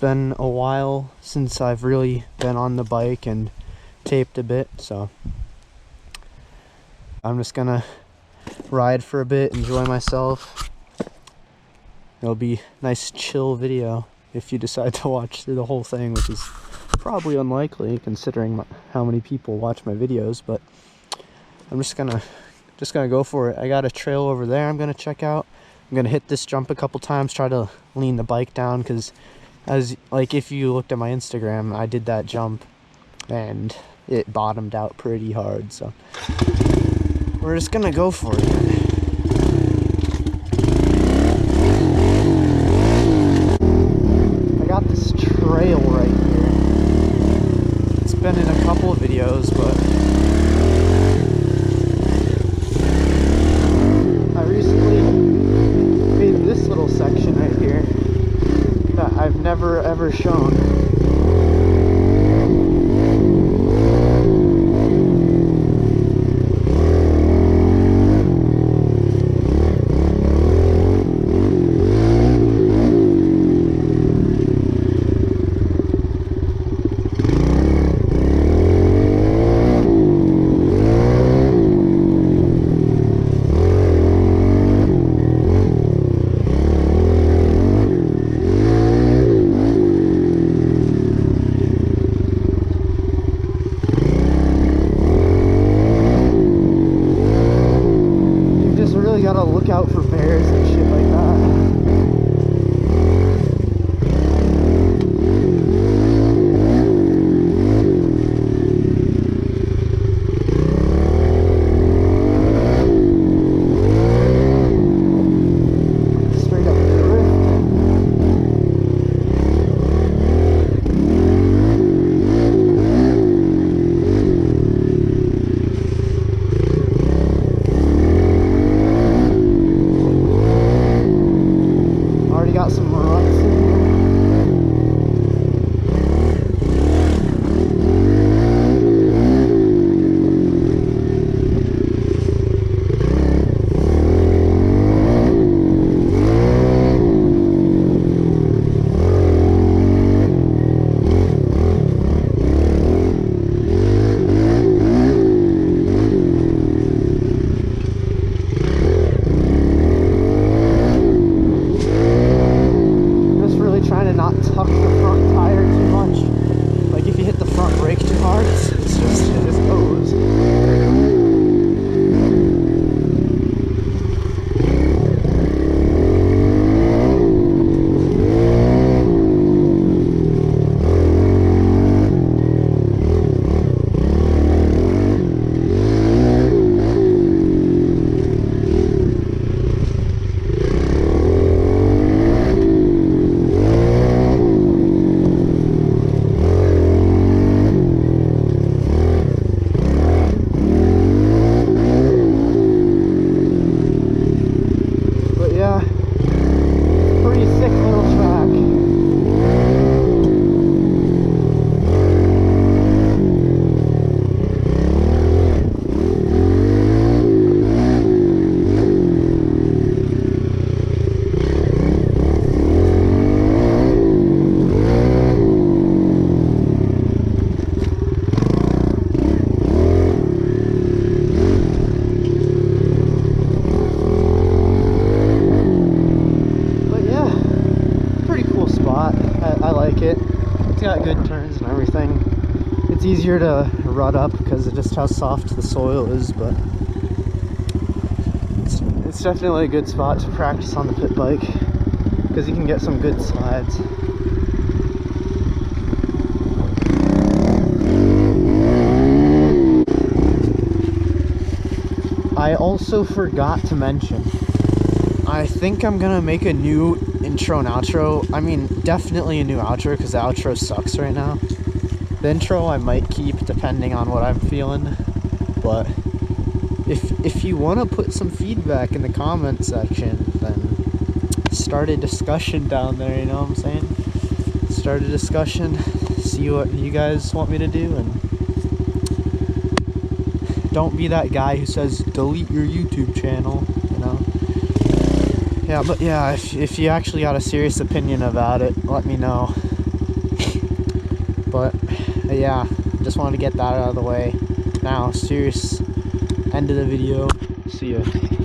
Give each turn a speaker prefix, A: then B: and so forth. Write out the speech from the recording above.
A: been a while since I've really been on the bike and taped a bit, so I'm just gonna ride for a bit, enjoy myself. It'll be a nice chill video if you decide to watch through the whole thing, which is probably unlikely considering how many people watch my videos, but I'm just gonna go for it. I got a trail over there I'm gonna check out. I'm gonna hit this jump a couple times, try to lean the bike down, because if you looked at my Instagram, I did that jump and it bottomed out pretty hard, so we're just gonna go for it. I got this trail right here. It's been in a couple of videos, but I recently made this little section right here that I've never ever shown. Gotta look out for bears and shit like straight up drift. Got some ruts in here. Trying to not tuck the front tire too much. Like if you hit the front brake too hard, it just goes. I like it. It's got good turns and everything. It's easier to rut up because of just how soft the soil is, but it's definitely a good spot to practice on the pit bike because you can get some good slides. I also forgot to mention, I think I'm gonna make a new intro and outro. I mean, definitely a new outro because the outro sucks right now. The intro I might keep depending on what I'm feeling, but if you want to put some feedback in the comment section, then start a discussion down there, you know what I'm saying? Start a discussion, see what you guys want me to do, and don't be that guy who says delete your YouTube channel, you know? Yeah, but yeah, if you actually got a serious opinion about it, let me know. But yeah, just wanted to get that out of the way. Now, serious end of the video. See ya.